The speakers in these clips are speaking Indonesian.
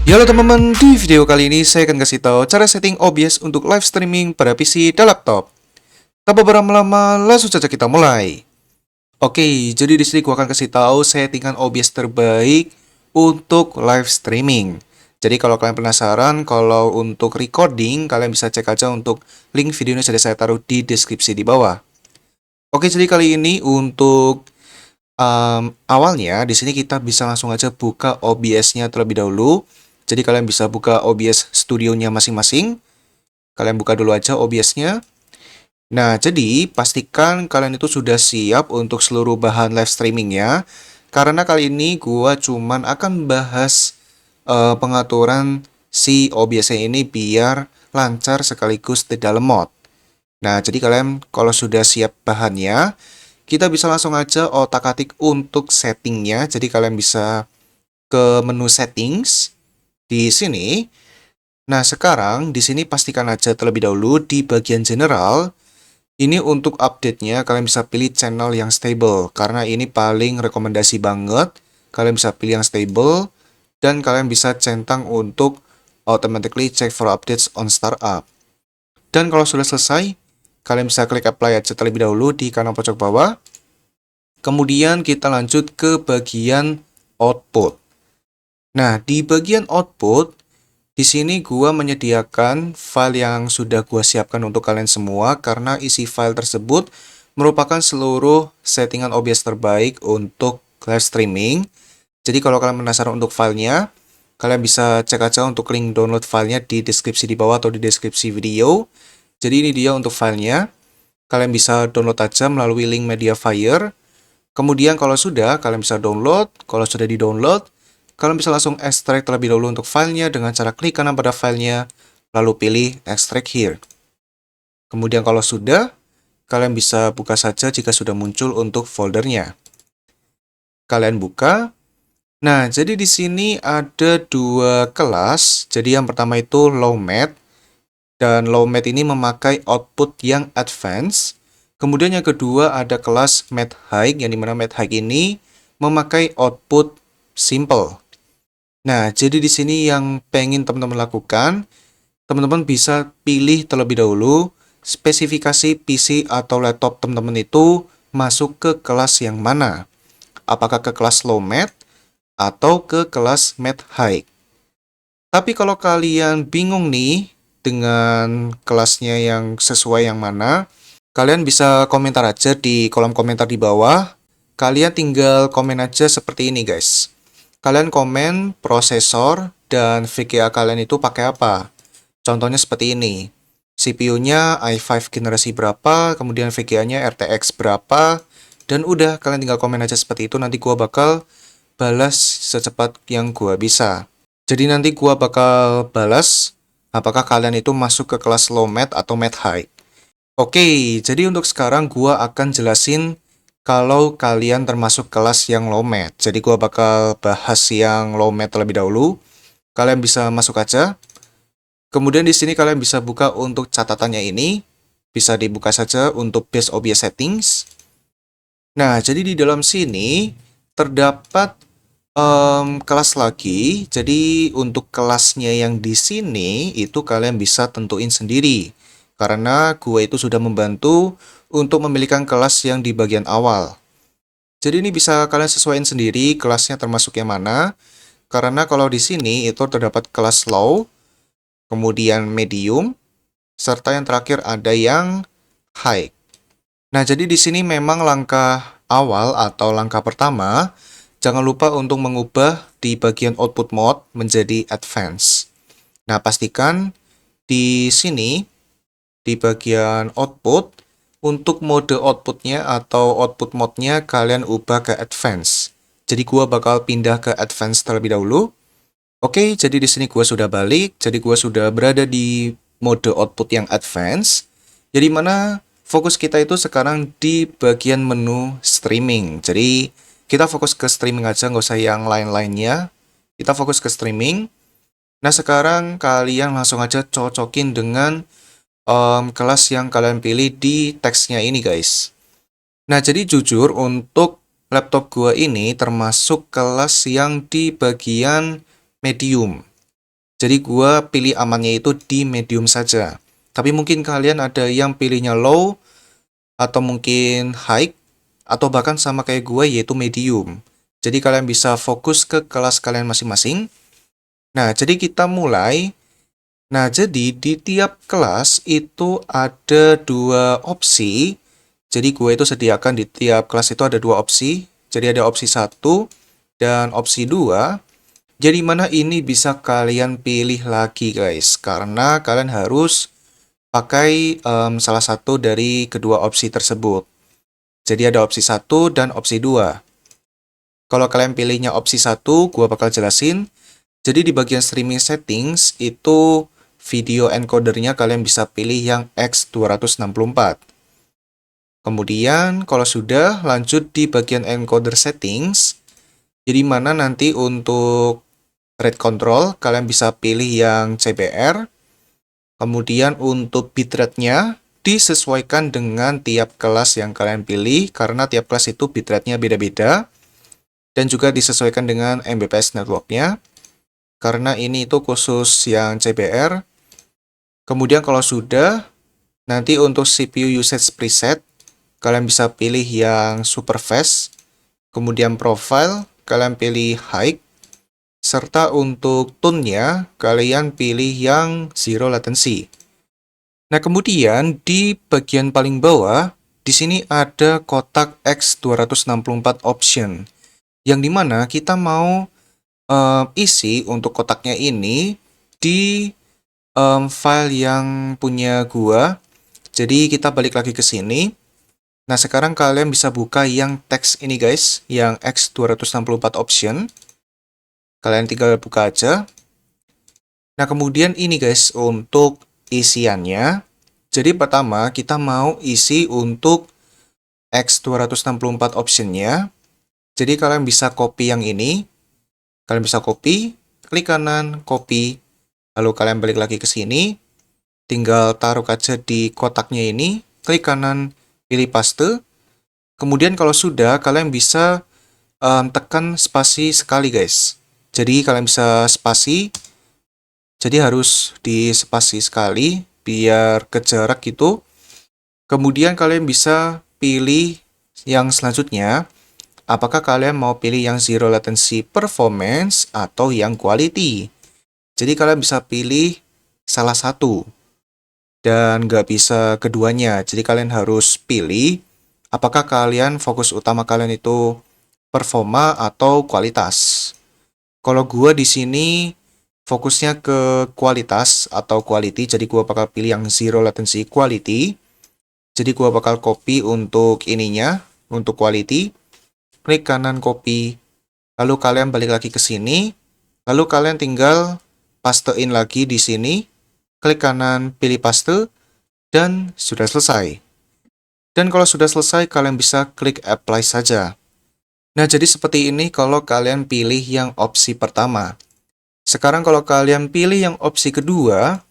Ya, halo teman-teman, di video kali ini saya akan kasih tahu cara setting OBS untuk live streaming pada PC dan laptop. Tanpa berlama-lama, langsung saja kita mulai. Oke, jadi di sini gua akan kasih tahu settingan OBS terbaik untuk live streaming. Jadi kalau kalian penasaran, kalau untuk recording, kalian bisa cek aja untuk link videonya sudah saya taruh di deskripsi di bawah. Oke, jadi kali ini untuk awalnya di sini kita bisa langsung aja buka OBS-nya terlebih dahulu. Jadi kalian bisa buka OBS studionya masing-masing. Kalian buka dulu aja OBS-nya. Nah, jadi pastikan kalian itu sudah siap untuk seluruh bahan live streaming-nya. Karena kali ini gua cuman akan bahas pengaturan si OBS-nya ini biar lancar sekaligus di dalam mod. Nah, jadi kalian kalau sudah siap bahannya, kita bisa langsung aja otak-atik untuk settingnya. Jadi kalian bisa ke menu settings di sini. Nah, sekarang di sini pastikan aja terlebih dahulu di bagian general. Ini untuk update-nya kalian bisa pilih channel yang stable karena ini paling rekomendasi banget. Kalian bisa pilih yang stable dan kalian bisa centang untuk automatically check for updates on startup. Dan kalau sudah selesai, kalian bisa klik apply aja terlebih dahulu di kanan pojok bawah. Kemudian kita lanjut ke bagian output. Nah, di bagian output, di sini gua menyediakan file yang sudah gua siapkan untuk kalian semua karena isi file tersebut merupakan seluruh settingan OBS terbaik untuk live streaming. Jadi kalau kalian penasaran untuk filenya, kalian bisa cek aja untuk link download filenya di deskripsi di bawah atau di deskripsi video. Jadi ini dia untuk filenya. Kalian bisa download aja melalui link Mediafire. Kemudian kalau sudah, kalian bisa download. Kalau sudah di-download, kalian bisa langsung ekstrak terlebih dahulu untuk filenya dengan cara klik kanan pada filenya, lalu pilih extract here. Kemudian kalau sudah, kalian bisa buka saja jika sudah muncul untuk foldernya. Kalian buka. Nah, jadi di sini ada dua kelas. Jadi yang pertama itu low mat. Dan low mat ini memakai output yang advance. Kemudian yang kedua ada kelas mat high, yang dimana mat high ini memakai output simple. Nah, jadi di sini yang pengen teman-teman lakukan, teman-teman bisa pilih terlebih dahulu spesifikasi PC atau laptop teman-teman itu masuk ke kelas yang mana. Apakah ke kelas low mat atau ke kelas mat high. Tapi kalau kalian bingung nih dengan kelasnya yang sesuai yang mana, kalian bisa komentar aja di kolom komentar di bawah. Kalian tinggal komen aja seperti ini guys. Kalian komen prosesor dan VGA kalian itu pakai apa. Contohnya seperti ini. CPU-nya i5 generasi berapa, kemudian VGA-nya RTX berapa, dan udah kalian tinggal komen aja seperti itu. Nanti gua bakal balas secepat yang gua bisa. Jadi nanti gua bakal balas apakah kalian itu masuk ke kelas low mat atau mat high. Oke, jadi untuk sekarang gua akan jelasin kalau kalian termasuk kelas yang low mat. Jadi gua bakal bahas yang low mat terlebih dahulu. Kalian bisa masuk aja. Kemudian di sini kalian bisa buka untuk catatannya ini. Bisa dibuka saja untuk base OBS settings. Nah, jadi di dalam sini terdapat kelas lagi. Jadi untuk kelasnya yang di sini itu kalian bisa tentuin sendiri. Karena gue itu sudah membantu untuk memilihkan kelas yang di bagian awal. Jadi ini bisa kalian sesuaikan sendiri kelasnya termasuk yang mana. Karena kalau di sini itu terdapat kelas low, kemudian medium, serta yang terakhir ada yang high. Nah, jadi di sini memang langkah awal atau langkah pertama, jangan lupa untuk mengubah di bagian output mode menjadi advance. Nah, pastikan di sini, di bagian output, untuk mode outputnya atau output mode-nya kalian ubah ke advance. Jadi gua bakal pindah ke advance terlebih dahulu. Oke, jadi di sini gua sudah balik. Jadi gua sudah berada di mode output yang advance. Jadi mana fokus kita itu sekarang di bagian menu streaming. Jadi kita fokus ke streaming aja, nggak usah yang lain-lainnya. Kita fokus ke streaming. Nah, sekarang kalian langsung aja cocokin dengan kelas yang kalian pilih di teksnya ini, guys. Nah, jadi jujur untuk laptop gua ini termasuk kelas yang di bagian medium. Jadi gua pilih amannya itu di medium saja. Tapi mungkin kalian ada yang pilihnya low atau mungkin high atau bahkan sama kayak gue yaitu medium. Jadi kalian bisa fokus ke kelas kalian masing-masing. Nah, jadi kita mulai. Nah, jadi di tiap kelas itu ada dua opsi. Jadi gue itu sediakan di tiap kelas itu ada dua opsi. Jadi ada opsi 1 dan opsi 2. Jadi mana ini bisa kalian pilih lagi guys. Karena kalian harus pakai salah satu dari kedua opsi tersebut. Jadi ada opsi 1 dan opsi 2. Kalau kalian pilihnya opsi 1, gua bakal jelasin. Jadi di bagian streaming settings itu video encodernya kalian bisa pilih yang X264. Kemudian kalau sudah lanjut di bagian encoder settings, jadi mana nanti untuk rate control kalian bisa pilih yang CBR. Kemudian untuk bitrate-nya disesuaikan dengan tiap kelas yang kalian pilih karena tiap kelas itu bitrate-nya beda-beda. Dan juga disesuaikan dengan Mbps network-nya, karena ini itu khusus yang CBR. Kemudian kalau sudah, nanti untuk CPU usage preset, kalian bisa pilih yang super fast, kemudian profile, kalian pilih high, serta untuk tone-nya, kalian pilih yang zero latency. Nah, kemudian di bagian paling bawah, di sini ada kotak X264 option, yang dimana kita mau isi untuk kotaknya ini di file yang punya gua. Jadi kita balik lagi ke sini. Nah, sekarang kalian bisa buka yang teks ini guys, yang X264 option. Kalian tinggal buka aja. Nah, kemudian ini guys untuk isiannya. Jadi pertama kita mau isi untuk X264 optionnya. Jadi kalian bisa copy yang ini. Kalian bisa copy, klik kanan, copy, lalu kalian balik lagi ke sini, tinggal taruh aja di kotaknya ini, klik kanan, pilih paste. Kemudian kalau sudah, kalian bisa tekan spasi sekali guys. Jadi kalian bisa spasi, jadi harus di spasi sekali, biar ke jarak gitu. Kemudian kalian bisa pilih yang selanjutnya, apakah kalian mau pilih yang zero latency performance atau yang quality. Jadi kalian bisa pilih salah satu dan nggak bisa keduanya. Jadi kalian harus pilih apakah kalian fokus utama kalian itu performa atau kualitas. Kalau gua di sini fokusnya ke kualitas atau quality, jadi gua bakal pilih yang zero latency quality. Jadi gua bakal copy untuk ininya, untuk quality. Klik kanan copy. Lalu kalian balik lagi ke sini. Lalu kalian tinggal pastein lagi di sini. Klik kanan, pilih paste, dan sudah selesai. Dan kalau sudah selesai, kalian bisa klik apply saja. Nah, jadi seperti ini kalau kalian pilih yang opsi pertama. Sekarang kalau kalian pilih yang opsi kedua,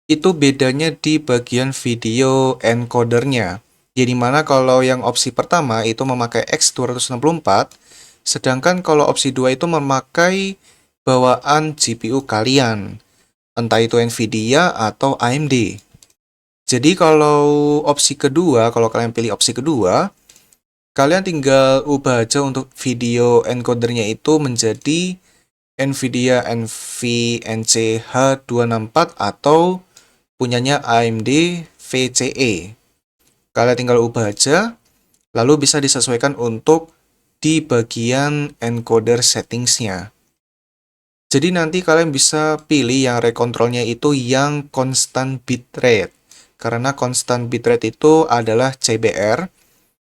itu bedanya di bagian video encodernya. Jadi mana kalau yang opsi pertama itu memakai X264, sedangkan kalau opsi 2 itu memakai bawaan GPU kalian, entah itu Nvidia atau AMD. Jadi kalau opsi kedua, kalau kalian pilih opsi kedua, kalian tinggal ubah aja untuk video encodernya itu menjadi Nvidia NVENC H264 atau punyanya AMD VCE. Kalian tinggal ubah aja, lalu bisa disesuaikan untuk di bagian encoder settingsnya. Jadi nanti kalian bisa pilih yang rekontrolnya itu yang constant bitrate. Karena constant bitrate itu adalah CBR,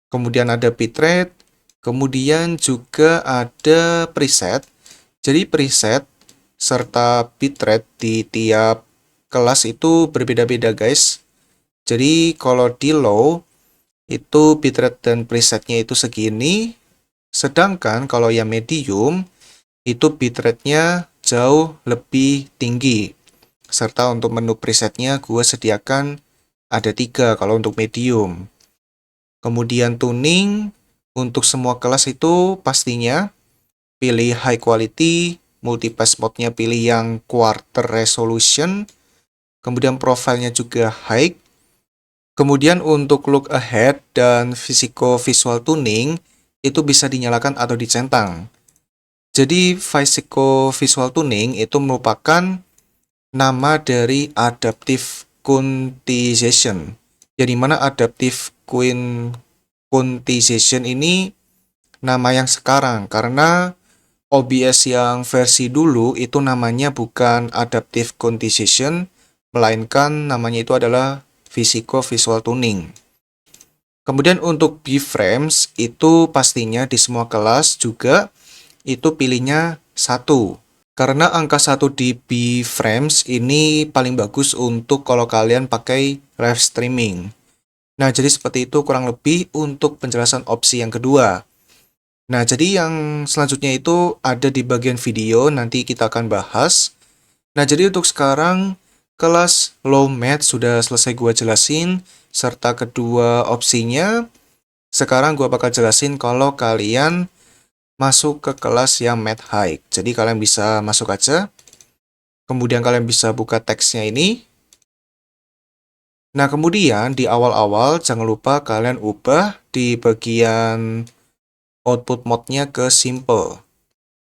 kemudian ada bitrate, kemudian juga ada preset. Jadi preset serta bitrate di tiap kelas itu berbeda-beda guys. Jadi kalau di low itu bitrate dan presetnya itu segini, sedangkan kalau yang medium itu bitrate-nya jauh lebih tinggi. Serta untuk menu presetnya gue sediakan ada 3 kalau untuk medium. Kemudian tuning untuk semua kelas itu pastinya pilih high quality, multipass mode-nya pilih yang quarter resolution, kemudian profilnya juga high. Kemudian untuk look ahead dan physical visual tuning itu bisa dinyalakan atau dicentang. Jadi physical visual tuning itu merupakan nama dari adaptive quantization. Yang dimana adaptive quantization ini nama yang sekarang, karena OBS yang versi dulu itu namanya bukan adaptive quantization, melainkan namanya itu adalah physical visual tuning. Kemudian untuk B-frames itu pastinya di semua kelas juga itu pilihnya 1. Karena angka 1 di B-frames ini paling bagus untuk kalau kalian pakai live streaming. Nah, jadi seperti itu kurang lebih untuk penjelasan opsi yang kedua. Nah, jadi yang selanjutnya itu ada di bagian video, nanti kita akan bahas. Nah, jadi untuk sekarang kelas low math sudah selesai gua jelasin, serta kedua opsinya. Sekarang gua bakal jelasin kalau kalian masuk ke kelas yang math high. Jadi kalian bisa masuk aja. Kemudian kalian bisa buka teksnya ini. Nah, kemudian di awal-awal jangan lupa kalian ubah di bagian output mode-nya ke simple.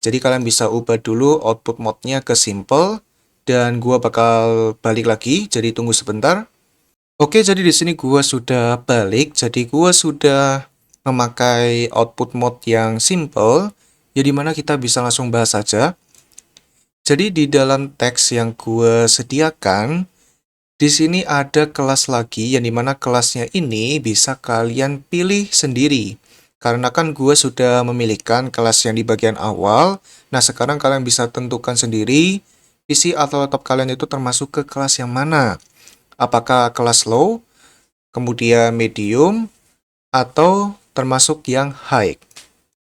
Jadi kalian bisa ubah dulu output mode-nya ke simple dan gua bakal balik lagi. Jadi tunggu sebentar. Oke, jadi di sini gua sudah balik. Jadi gua sudah memakai output mode yang simple, ya dimana kita bisa langsung bahas saja. Jadi di dalam teks yang gua sediakan, di sini ada kelas lagi yang dimana kelasnya ini bisa kalian pilih sendiri. Karena kan gue sudah memilihkan kelas yang di bagian awal. Nah, sekarang kalian bisa tentukan sendiri PC atau laptop kalian itu termasuk ke kelas yang mana. Apakah kelas low, kemudian medium, atau termasuk yang high.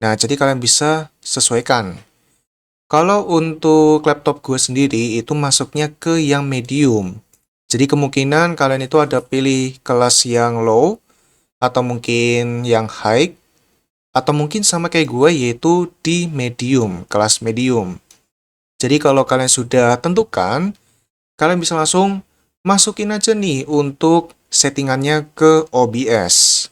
Nah, jadi kalian bisa sesuaikan. Kalau untuk laptop gue sendiri itu masuknya ke yang medium. Jadi kemungkinan kalian itu ada pilih kelas yang low, atau mungkin yang high, atau mungkin sama kayak gue yaitu di medium, kelas medium. Jadi kalau kalian sudah tentukan, kalian bisa langsung masukin aja nih untuk settingannya ke OBS.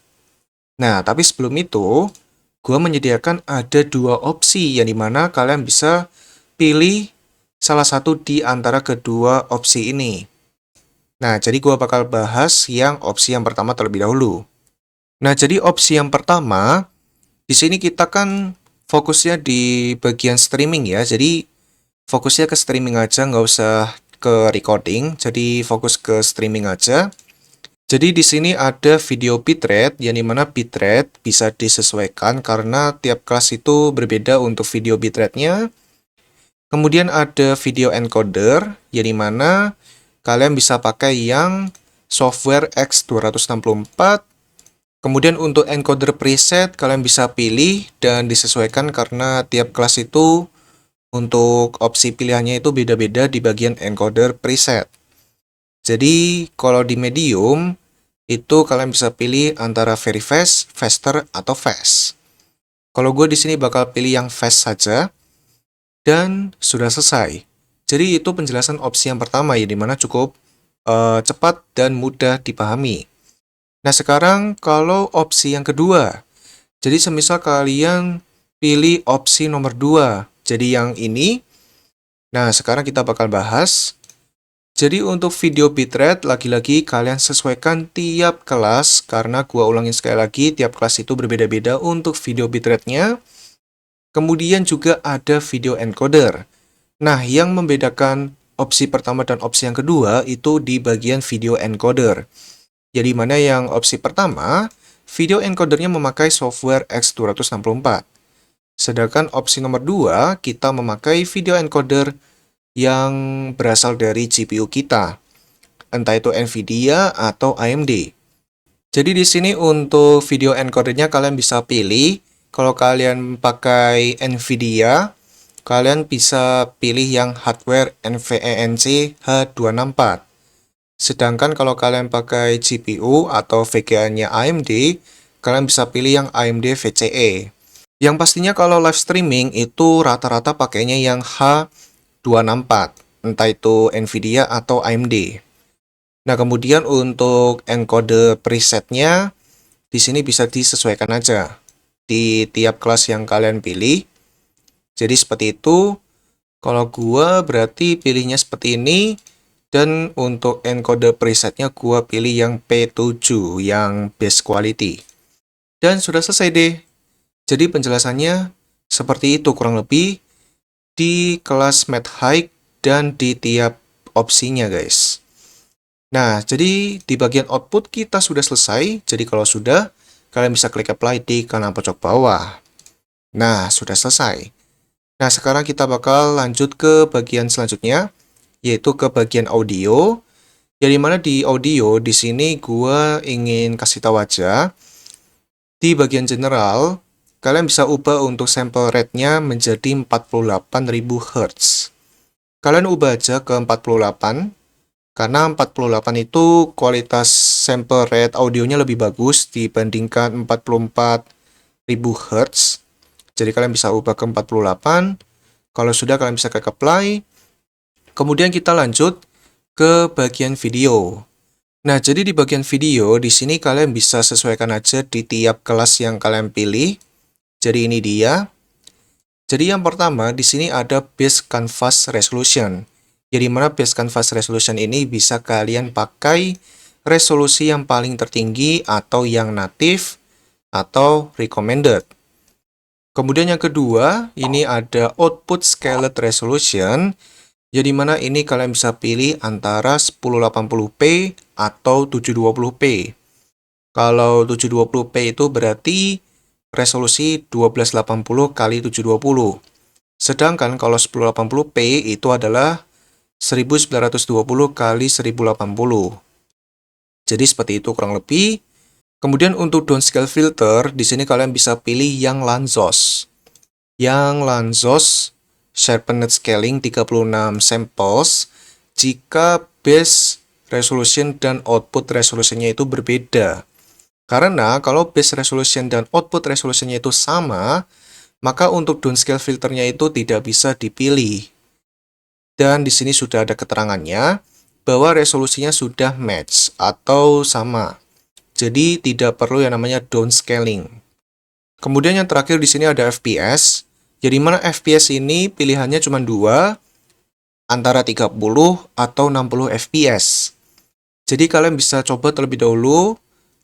Nah, tapi sebelum itu, gue menyediakan ada dua opsi yang dimana kalian bisa pilih salah satu di antara kedua opsi ini. Nah, jadi gue bakal bahas yang opsi yang pertama terlebih dahulu. Nah, jadi opsi yang pertama, di sini kita kan fokusnya di bagian streaming ya. Jadi fokusnya ke streaming aja, nggak usah ke recording. Jadi fokus ke streaming aja. Jadi di sini ada video bitrate, yang dimana bitrate bisa disesuaikan karena tiap kelas itu berbeda untuk video bitrate-nya. Kemudian ada video encoder, yang dimana kalian bisa pakai yang software X264. Kemudian untuk encoder preset, kalian bisa pilih dan disesuaikan karena tiap kelas itu untuk opsi pilihannya itu beda-beda di bagian encoder preset. Jadi kalau di medium, itu kalian bisa pilih antara very fast, faster, atau fast. Kalau gue di sini bakal pilih yang fast saja, dan sudah selesai. Jadi itu penjelasan opsi yang pertama ya, dimana cukup cepat dan mudah dipahami. Nah sekarang kalau opsi yang kedua, jadi semisal kalian pilih opsi nomor 2, jadi yang ini. Nah sekarang kita bakal bahas. Jadi untuk video bitrate, lagi-lagi kalian sesuaikan tiap kelas, karena gua ulangin sekali lagi, tiap kelas itu berbeda-beda untuk video bitrate-nya. Kemudian juga ada video encoder. Nah, yang membedakan opsi pertama dan opsi yang kedua itu di bagian video encoder. Jadi mana yang opsi pertama, video encodernya memakai software X264. Sedangkan opsi nomor 2, kita memakai video encoder yang berasal dari GPU kita. Entah itu Nvidia atau AMD. Jadi di sini untuk video encodernya kalian bisa pilih. Kalau kalian pakai Nvidia, kalian bisa pilih yang hardware NVENC H264. Sedangkan kalau kalian pakai GPU atau VGA-nya AMD, kalian bisa pilih yang AMD VCE. Yang pastinya kalau live streaming itu rata-rata pakainya yang H264, entah itu Nvidia atau AMD. Nah, kemudian untuk encode presetnya di sini bisa disesuaikan aja di tiap kelas yang kalian pilih. Jadi seperti itu. Kalau gua berarti pilihnya seperti ini, dan untuk encode presetnya gua pilih yang P7 yang best quality. Dan sudah selesai deh. Jadi penjelasannya seperti itu kurang lebih di kelas Math High dan di tiap opsinya guys. Nah, jadi di bagian output kita sudah selesai. Jadi kalau sudah, kalian bisa klik apply di kanan pojok bawah. Nah, sudah selesai. Nah, sekarang kita bakal lanjut ke bagian selanjutnya, yaitu ke bagian audio. Yang dimana di audio, di sini gua ingin kasih tahu aja, di bagian general, kalian bisa ubah untuk sample rate-nya menjadi 48.000 Hz. Kalian ubah aja ke 48, karena 48 itu kualitas sample rate audionya lebih bagus dibandingkan 44.000 Hz. Jadi kalian bisa ubah ke 48. Kalau sudah, kalian bisa klik apply. Kemudian kita lanjut ke bagian video. Nah, jadi di bagian video, di sini kalian bisa sesuaikan aja di tiap kelas yang kalian pilih. Jadi ini dia. Jadi yang pertama, di sini ada Base Canvas Resolution. Jadi mana Base Canvas Resolution ini bisa kalian pakai resolusi yang paling tertinggi atau yang native atau recommended. Kemudian yang kedua, ini ada Output Scaled Resolution. Jadi mana ini kalian bisa pilih antara 1080p atau 720p. Kalau 720p itu berarti resolusi 1280 kali 720. Sedangkan kalau 1080p itu adalah 1920 kali 1080. Jadi seperti itu kurang lebih. Kemudian untuk downscale filter, di sini kalian bisa pilih yang Lanczos. Yang Lanczos Sharpened Scaling 36 samples jika base resolution dan output resolutionnya itu berbeda. Karena kalau base resolution dan output resolutionnya itu sama, maka untuk downscale filternya itu tidak bisa dipilih. Dan di sini sudah ada keterangannya bahwa resolusinya sudah match atau sama. Jadi tidak perlu yang namanya downscaling. Kemudian yang terakhir di sini ada FPS. Jadi mana FPS ini pilihannya cuma dua, antara 30 atau 60 FPS. Jadi kalian bisa coba terlebih dahulu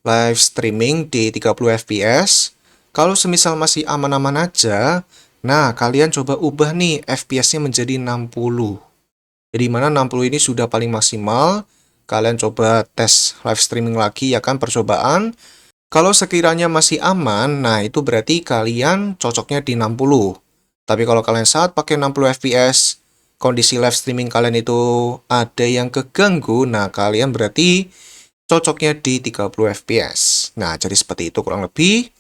live streaming di 30 FPS. Kalau semisal masih aman-aman aja, nah kalian coba ubah nih FPS-nya menjadi 60. Jadi mana 60 ini sudah paling maksimal. Kalian coba tes live streaming lagi ya kan, percobaan. Kalau sekiranya masih aman, nah itu berarti kalian cocoknya di 60. Tapi kalau kalian saat pakai 60 FPS, kondisi live streaming kalian itu ada yang keganggu, nah kalian berarti cocoknya di 30 FPS. Nah, jadi seperti itu kurang lebih.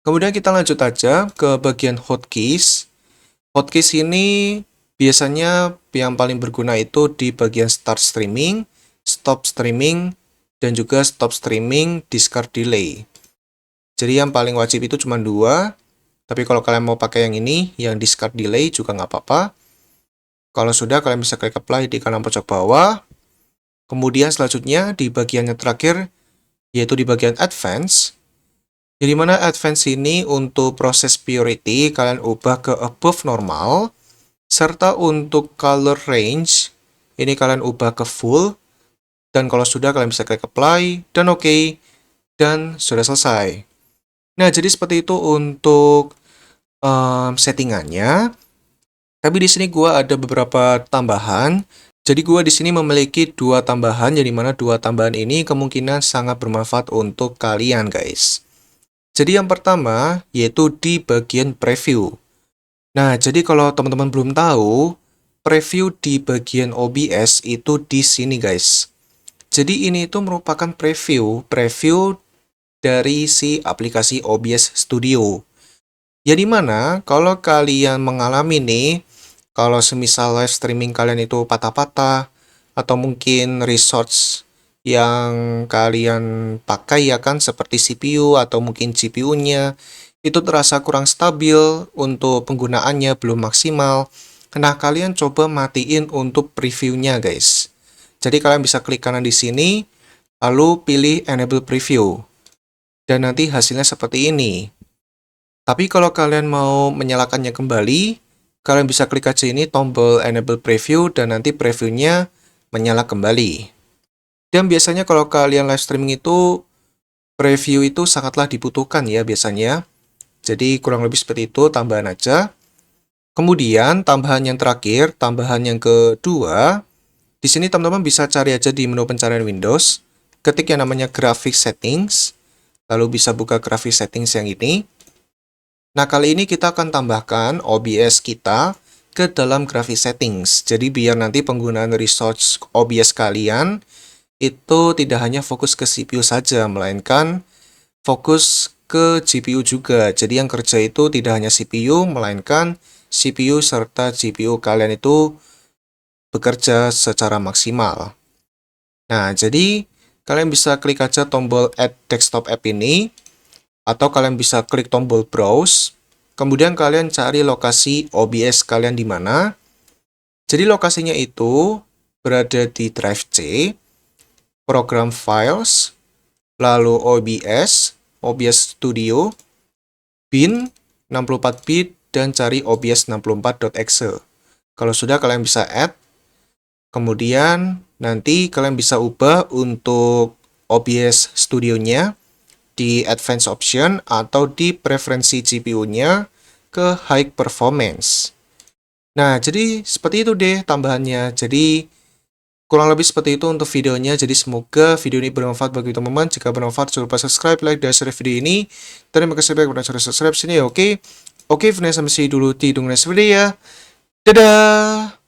Kemudian kita lanjut aja ke bagian hotkeys. Hotkeys ini biasanya yang paling berguna itu di bagian start streaming, stop streaming, dan juga stop streaming discard delay. Jadi yang paling wajib itu cuma dua. Tapi kalau kalian mau pakai yang ini, yang discard delay juga nggak apa-apa. Kalau sudah, kalian bisa klik apply di kanan pojok bawah. Kemudian selanjutnya di bagian yang terakhir, yaitu di bagian advance. Jadi mana advance ini untuk proses purity, kalian ubah ke above normal. Serta untuk color range, ini kalian ubah ke full. Dan kalau sudah, kalian bisa klik apply, dan oke. Dan sudah selesai. Nah, jadi seperti itu untuk settingannya. Tapi di sini gua ada beberapa tambahan. Jadi gua di sini memiliki dua tambahan, yang dimana dua tambahan ini kemungkinan sangat bermanfaat untuk kalian, guys. Jadi yang pertama yaitu di bagian preview. Nah, jadi kalau teman-teman belum tahu, preview di bagian OBS itu di sini, guys. Jadi ini itu merupakan preview dari si aplikasi OBS Studio. Ya dimana kalau kalian mengalami nih, kalau semisal live streaming kalian itu patah-patah, atau mungkin resource yang kalian pakai ya kan, seperti CPU atau mungkin GPU-nya, itu terasa kurang stabil, untuk penggunaannya belum maksimal. Nah, kalian coba matiin untuk previewnya, guys. Jadi kalian bisa klik kanan di sini, lalu pilih Enable Preview. Dan nanti hasilnya seperti ini. Tapi kalau kalian mau menyalakannya kembali, kalian bisa klik aja ini tombol Enable Preview dan nanti previewnya menyala kembali. Dan biasanya kalau kalian live streaming itu, preview itu sangatlah dibutuhkan ya biasanya. Jadi kurang lebih seperti itu, tambahan aja. Kemudian tambahan yang terakhir, tambahan yang kedua, di sini teman-teman bisa cari aja di menu pencarian Windows, ketik yang namanya Graphic Settings, lalu bisa buka Graphic Settings yang ini. Nah, kali ini kita akan tambahkan OBS kita ke dalam Graphic Settings. Jadi biar nanti penggunaan resource OBS kalian itu tidak hanya fokus ke CPU saja, melainkan fokus ke GPU juga. Jadi yang kerja itu tidak hanya CPU, melainkan CPU serta GPU kalian itu bekerja secara maksimal. Nah, jadi kalian bisa klik aja tombol Add Desktop App ini, atau kalian bisa klik tombol Browse, kemudian kalian cari lokasi OBS kalian di mana. Jadi lokasinya itu berada di Drive C, Program Files, lalu OBS, OBS Studio, bin 64-bit, dan cari OBS 64.exe. Kalau sudah, kalian bisa add. Kemudian nanti kalian bisa ubah untuk OBS Studio-nya di Advanced Option atau di preferensi GPU-nya ke High Performance. Nah, jadi seperti itu deh tambahannya. Jadi kurang lebih seperti itu untuk videonya. Jadi semoga video ini bermanfaat bagi teman-teman. Jika bermanfaat, jangan lupa subscribe, like, dan share video ini. Terima kasih banyak udah subscribe sini ya, oke? Oke, sampai see you dulu di next video ya. Dadah!